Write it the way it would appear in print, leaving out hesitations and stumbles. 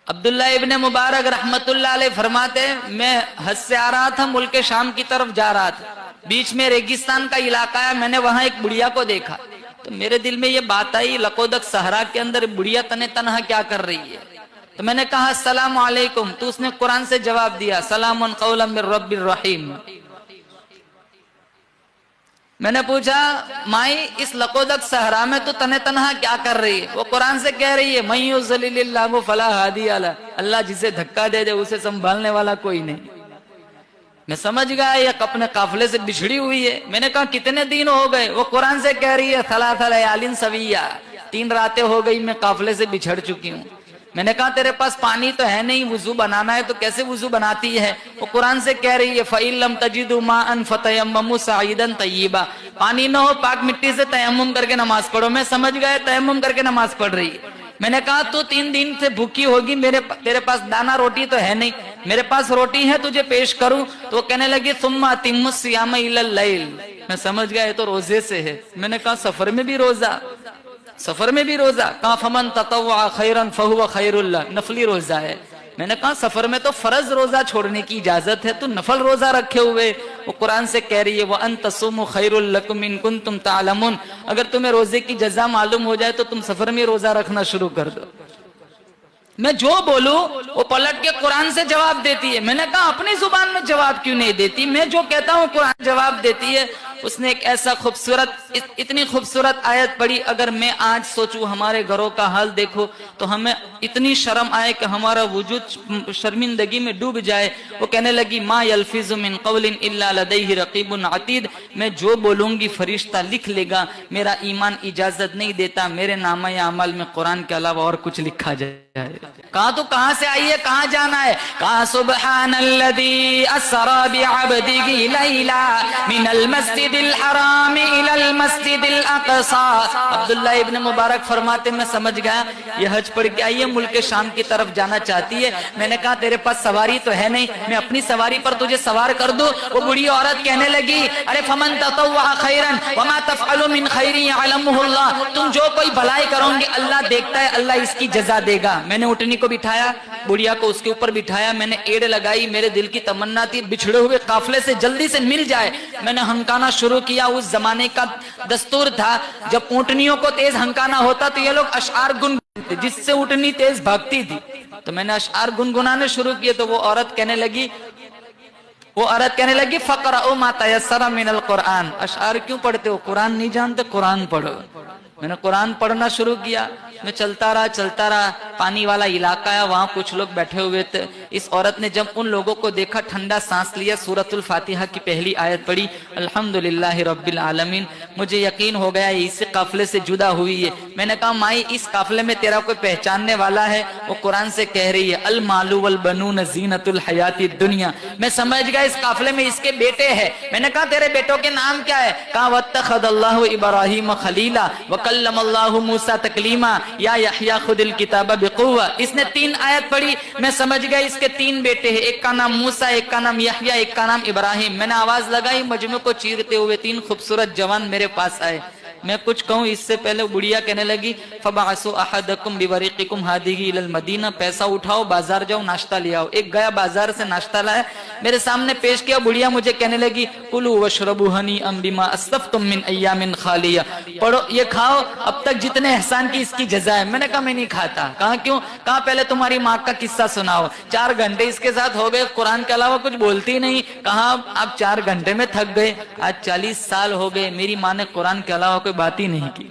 عبداللہ ابن مبارک رحمتullah علیہ فرماتے ہیں میں حج سے آ رہا تھا، ملک شام کی طرف جا رہا تھا، بیچ میں ریگستان کا علاقہ ہے، میں نے وہاں ایک بڑھیا کو دیکھا تو میرے دل میں یہ بات آئی لقودق صحرا کے اندر بڑھیا تنہا کیا کر رہی ہے؟ تو میں نے کہا السلام علیکم، تو اس نے قرآن سے جواب دیا سلام قولا من رب الرحیم۔ میں نے پوچھا مائی اس لقودق صحرا میں تو تنہا کیا کر رہی ہے؟ وہ قرآن سے کہہ رہی ہے من یضلل اللہ فلا ہادی لہ، اللہ جسے دھکا دے دے اسے سنبھالنے والا کوئی نہیں۔ میں سمجھ گیا یہ اپنے قافلے سے بچھڑی ہوئی ہے۔ میں نے کہا کتنے دن ہو گئے؟ وہ قرآن سے کہہ رہی ہے ثلاث لیال سویہ، 3 راتیں ہو گئی میں قافلے سے بچھڑ چکی ہوں۔ میں نے کہا تیرے پاس پانی تو ہے نہیں، وضو بنانا ہے تو کیسے وضو بناتی ہے؟ وہ قرآن سے کہہ رہی ہے فَإِن لَمْ تَجِدُوا مَاءً فَتَيَمَّمُوا صَعِيدًا طَيِّبًا، پانی نہ ہو پاک مٹی سے تیمم کر کے نماز پڑھو۔ میں سمجھ گئے تیمم کر کے نماز پڑھ رہی ہے۔ میں نے کہا تو 3 دن سے بھوکی ہوگی، تیرے پاس دانا روٹی تو ہے نہیں، میرے پاس روٹی ہے تجھے پیش کروں؟ تو وہ کہنے لگی ثُمَّ أَتِمُّوا الصِّيَامَ إِلَى اللَّيْلِ، میں سمجھ گیا یہ تو روزے سے ہے۔ میں نے کہا سفر میں بھی روزہ، سفر میں بھی روزہ؟ کہا فمن تطوع خیرا فہو خیر اللہ، نفلی روزہ ہے۔ میں نے کہا سفر میں تو فرض روزہ چھوڑنے کی اجازت ہے، تو نفل روزہ رکھے ہوئے؟ وہ قرآن سے کہہ رہی ہے وَأَن تَصُومُوا خَيْرٌ لَكُمْ إِن كُنتُمْ تَعْلَمُونَ، اگر تمہیں روزے کی جزا معلوم ہو جائے تو تم سفر میں روزہ رکھنا شروع کر دو۔ میں جو بولوں وہ پلٹ کے قرآن سے جواب دیتی ہے۔ میں نے کہا اپنی زبان میں جواب کیوں نہیں دیتی؟ میں جو کہتا ہوں قرآن جواب دیتی ہے۔ اس نے ایک ایسا خوبصورت اتنی خوبصورت آیت پڑھی، اگر میں آج سوچوں ہمارے گھروں کا حال دیکھو تو ہمیں اتنی شرم آئے کہ ہمارا وجود شرمندگی میں ڈوب جائے۔ وہ کہنے لگی ما یلفظ من قول الا لدیہ رقیب عتید، میں جو بولوں گی فرشتہ لکھ لے گا، میرا ایمان اجازت نہیں دیتا میرے نامہ اعمال میں قرآن کے علاوہ اور کچھ لکھا جائے۔ کہا تو کہاں سے آئی ہے، کہاں جانا ہے؟ کہا سبحان الذی اسری بعبدہ لیلا من المسجد الحرام الى المسجد الاقصى۔ عبداللہ ابن مبارک فرماتے میں سمجھ گیا یہ حج پڑھ کے آئی ہے، ملک شام کی طرف جانا چاہتی ہے۔ میں نے کہا تیرے پاس سواری تو ہے نہیں، میں اپنی سواری پر تجھے سوار کر دوں؟ وہ بڑی عورت کہنے لگی ارے فمن تطوع خیرا وما تفعلوا من خیر یعلمہ اللہ، تم جو کوئی بھلائی کرو گے اللہ دیکھتا ہے، اللہ اس کی جزا دے گا۔ میں نے اٹھنی کو بٹھایا، بڑھیا کو اس کے اوپر بٹھایا، میں نے ایڑ لگائی، میرے دل کی تمنا تھی بچھڑے ہوئے قافلے سے جلدی سے مل جائے۔ میں نے ہنکانا شروع کیا۔ اس زمانے کا دستور تھا جب اونٹنیوں کو تیز ہنکانا ہوتا تو یہ لوگ اشعار گنگناتے جس سے اونٹنی تیز بھاگتی تھی، تو میں نے اشعار گنگنانے شروع کیے تو وہ عورت کہنے لگی فقرؤوا ما تیسر من القرآن، اشعار کیوں پڑھتے ہو؟ قرآن نہیں جانتے؟ قرآن پڑھو۔ میں نے قرآن پڑھنا شروع کیا، میں چلتا رہا، پانی والا علاقہ ہے، وہاں کچھ لوگ بیٹھے ہوئے تھے۔ اس عورت نے جب ان لوگوں کو دیکھا ٹھنڈا سانس لیا، سورۃ الفاتحہ کی پہلی آیت پڑھی الحمدللہ رب العالمین۔ مجھے یقین ہو گیا یہ اسی قافلے سے جدا ہوئی ہے۔ میں نے کہا مائی اس قافلے میں تیرا کوئی پہچاننے والا ہے؟ وہ قرآن سے کہہ رہی ہے المال والبنون زینت الحیات الدنیا۔ میں سمجھ گیا اس قافلے میں اس کے بیٹے ہیں۔ میں نے کہا تیرے بیٹوں کے نام کیا ہے؟ کہا واتخذ اللہ ابراہیم خلیلا وکلم اللہ موسیٰ تکلیما یا یحییٰ خذ الکتاب بقوہ۔ اس نے 3 آیت پڑھی، میں سمجھ گیا اس کے 3 بیٹے ہیں، ایک کا نام موسیٰ، ایک کا نام یحییٰ، ایک کا نام ابراہیم۔ میں نے آواز لگائی، مجمع کو چیرتے ہوئے 3 خوبصورت جوان میرے پاس آئے۔ میں کچھ کہوں اس سے پہلے بڑھیا کہنے لگی فبعثوا احدکم بورقکم ہذہ الی المدینہ، پیسہ اٹھاؤ بازار جاؤ ناشتہ لے آؤ۔ ایک گیا بازار سے ناشتہ لایا، میرے سامنے پیش کیا، بڑھیا مجھے کہنے لگی کلوا واشربوا ہنیئا بما اسلفتم من ایام خالیہ، پڑھو یہ کھاؤ اب تک جتنے احسان کی اس کی جزا ہے۔ میں نے کہا میں نہیں کھاتا۔ کہا کیوں؟ کہا پہلے تمہاری ماں کا قصہ سناؤ، 4 گھنٹے اس کے ساتھ ہو گئے، قرآن کے علاوہ کچھ بولتی نہیں۔ کہا آپ 4 گھنٹے میں تھک گئے، آج 40 سال ہو گئے میری ماں نے قرآن کے علاوہ کوئی بات ہی نہیں کی۔